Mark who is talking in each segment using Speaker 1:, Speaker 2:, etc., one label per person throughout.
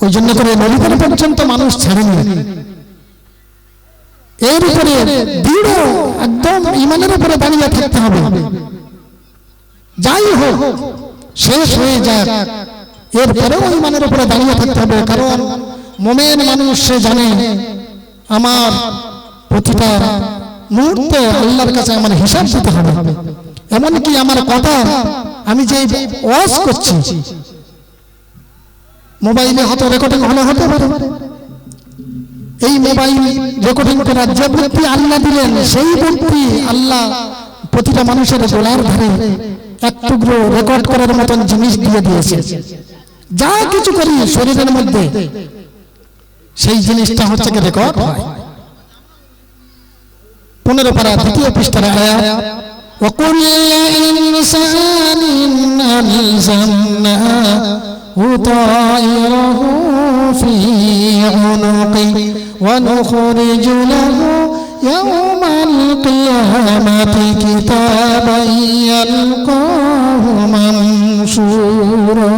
Speaker 1: ওই জন্য করে নবীদের পর্যন্ত মানুষ ছাড়েনি। এর উপরে দৃঢ় একদম ঈমানের উপরে দাঁড়িয়ে থাকতে হবে। যাই হোক শেষ হয়ে যাক, এরপরেও ঈমানের উপরে দাঁড়িয়ে থাকতে হবে। কারণ মুমিন মানুষ সে জানে আমার প্রতিটা মুহূর্তে আল্লাহর কাছে আমার হিসাব দিতে হবে। এমনকি আমার কথা আমি যে ওয়াজ করছি মোবাইলে হয়তো রেকর্ডিং হতে পারে, এই মোবাইল রেকর্ডিং করার যে বুদ্ধি আল্লাহ দিলেন সেই বুদ্ধি আল্লাহ প্রতিটা মানুষের গলার ধারে এক টুকরো রেকর্ড করার মতন জিনিস দিয়ে দিয়েছে। যা কিছু করি শরীরের মধ্যে সেই জিনিসটা হচ্ছে কি রেকর্ড হয়। 15 পারা 2য় পৃষ্ঠার আয়াত, وَكُلَّ إِنسَانٍ أَلْزَمْنَاهُ طَائِرَهُ فِي عُنُقِهِ وَنُخْرِجُ لَهُ يَوْمَ الْقِيَامَةِ كِتَابًا يَلْقَاهُ مَنشُورًا।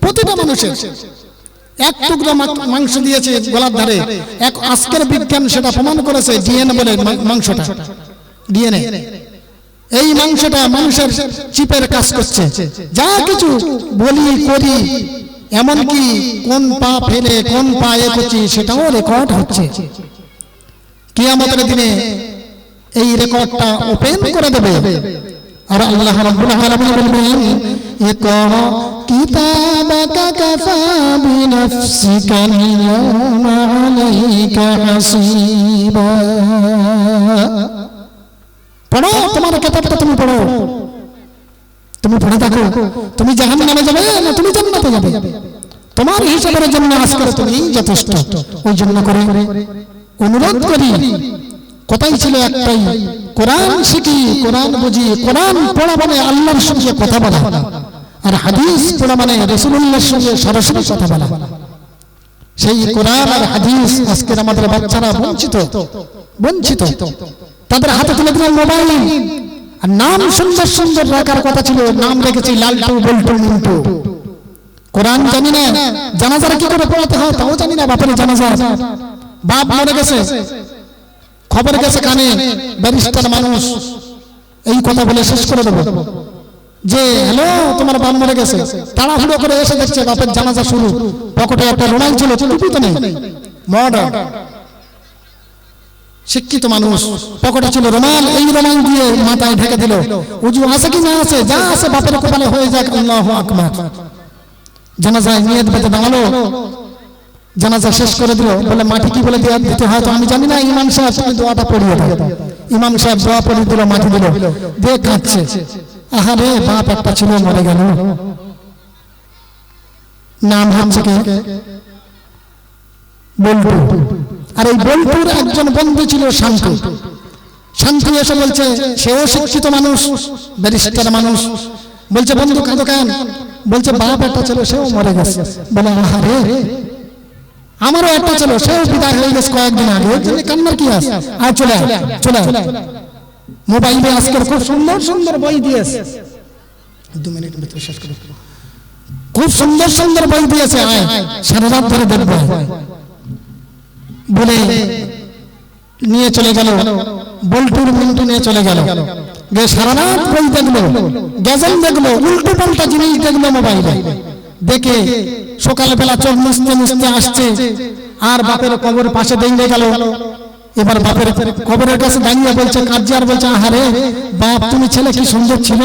Speaker 1: প্রতিটা মানুষের এক টুকরো মাংস দিয়েছে গলার ধারে। এক আজকের বিজ্ঞান সেটা প্রমাণ করেছে, ডিএনএ বলে মাংসটা, ডিএনএ এই মাংসটা মানুষের চিপের কাজ করছে। যা কিছু বলি করি, এমনকি কোন পা ফেলে কোন পায়ে করছি সেটাও রেকর্ড হচ্ছে। কিয়ামতের দিনে এই রেকর্ডটা ওপেন করে দেবে। আর আল্লাহ রাব্বুল আলামিন বলবেন, ইকরা কিতাবাকা কাফা বিনাফসিকা আল-ইয়াওমা আলাইকা হাসিবা। পড়ো, তোমার কিতাবটা তুমি পড়ো, তুমি পড়ে দেখো তুমি জাহান্নামে যাবে না তুমি জান্নাতে যাবে। তোমার হিসাবের জন্য আজকে তুমি যথেষ্ট। ওই জন্য করে অনুরোধ করি, কথাই ছিল একটাই, কোরআন শিখি, কোরআন বুঝি। কোরআন পড়া মানে আল্লাহর সঙ্গে কথা বলা, আর হাদিস পড়া মানে রাসূলুল্লাহর সঙ্গে সরাসরি কথা বলা। সেই কোরআন আর হাদিস আজকের আমাদের বাচ্চারা বঞ্চিত। তাদের হাতে তুলে দিল মোবাইল। আর নাম সুন্দর সুন্দর রাখার কথা ছিল, নাম রেখেছি লালটু বল্টু মিন্টু। কোরআন জানি না, জানাজার কি করে পড়াতে হয় তাও জানি না। বাপের জানাজা, বাপ মরে গেছে, খবর গেছে কানে, ব্যারিস্টার মানুষ এই কথা বলে শেষ করে দেবো যে হ্যালো তোমার বাপ মরে গেছে। তাড়াহুড়ো করে এসে দেখছে বাপের জানাজা শুরু, পকেটে একটা রুমাল ছিল, টুপি তো নেই, মডার্ন শিক্ষিত মানুষ, পকেটে ছিল রুমাল, এই রুমাল দিয়ে মাথায় ঢেকে দিল। উজু আছে কি না আছে, যা আছে বাপের কপালে হয়ে যাক, আল্লাহু আকবার। জানাজায় নিয়ত বেঁধে দাঁড়ালো, জানাজা শেষ করে দিল। বলে মাটি কি বলে দিতে হয় তো আমি জানি না, ইমাম সাহেব তুমি দোয়াটা পড়িয়ে দাও। ইমাম সাহেব দোয়া পড়িয়ে দিল, মাটি দিল, দিয়ে কাঁদছে। আহারে বাপ একটা ছিল মরে গেল। নাম হচ্ছে কে? বল্টু। আর এই বল্টুর একজন বন্ধু ছিল শান্তি। শান্তি এসে বলছে, সেও শিক্ষিত মানুষ, ব্যারিস্টার মানুষ, বলছে বন্ধু কাঁদো কেন? বলছে বাপ একটা ছিল সেও মরে গেছে। বলে আহারে আমারও একটা ছিল, সেও বিদায় হয়ে গেছে কয়েকদিন আগে, কান্নার কি আছে? আর চলে মোবাইলে আজকের খুব সুন্দর সুন্দর বই দিয়েছে, 2 মিনিট ভিতরে শেষ করে দেব। খুব সুন্দর সুন্দর বই দিয়েছে, আয় সারা রাত ধরে দেখবো বলে নিয়ে চলে গেল। বল্টুর মিন্টু নিয়ে চলে গেল, গিয়ে সারা রাত বই দেখলো, গজল দেখলো, উল্টো পাল্টা জিনিস দেখলো মোবাইলে। দেখে সকালবেলা চোখ মুছতে মুছতে আসছে, আর বাপের কবর পাশে দাঁড়িয়ে গেল। এবার বাপের কবরের কাছে দাঁড়িয়ে বলছে, কাঁদছে আর বলছে, আহারে বাপ তুমি ছেলে কি সুন্দর ছিল,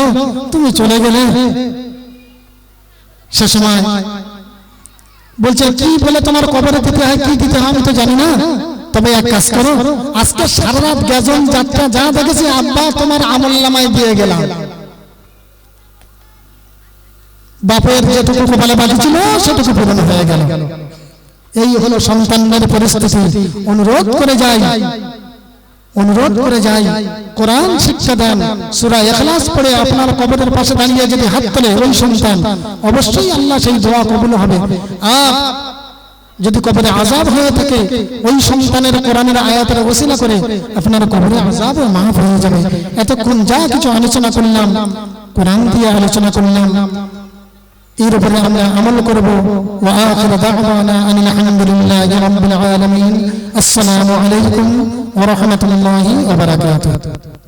Speaker 1: তুমি চলে গেলে। সে সময় বলছে, কি বলে তোমার কবরে দিতে হয়, কি দিতে হয় আমি তো জানি না, তবে এক কাজ করো, আজকে সারা রাত গজল যাত্রা যা দেখেছি আব্বা তোমার আমলনামায় দিয়ে গেলাম। বাপের যেটুকু কপালে বাকি ছিল সেটুকু পূরণ হয়ে গেল। এই হলো সন্তানদের পরিস্থিতি। অনুরোধ করে যাই কোরআন শিক্ষা দেন। সূরা ইখলাস পড়ে আপনার কবরের পাশে দাঁড়িয়ে যদি হাত তোলে ওই সন্তান, অবশ্যই আল্লাহ সেই দোয়া কবুল হবে। আর যদি কবরে আযাব হয়ে থাকে, ওই সন্তানের কোরআনের আয়াতের ওসিলা করে আপনার কবরে আযাবও মাফ হয়ে যাবে। এতক্ষণ যা কিছু আলোচনা করলাম, কোরআন দিয়ে আলোচনা করলাম, এর উপরে আমরা আমল করব। ওয়া আখিরু দাওয়ানা আনিল হামদুলিল্লাহি রাব্বিল আলামিন। আসসালামু আলাইকুম ওয়া রাহমাতুল্লাহি ওয়া বারাকাতুহু।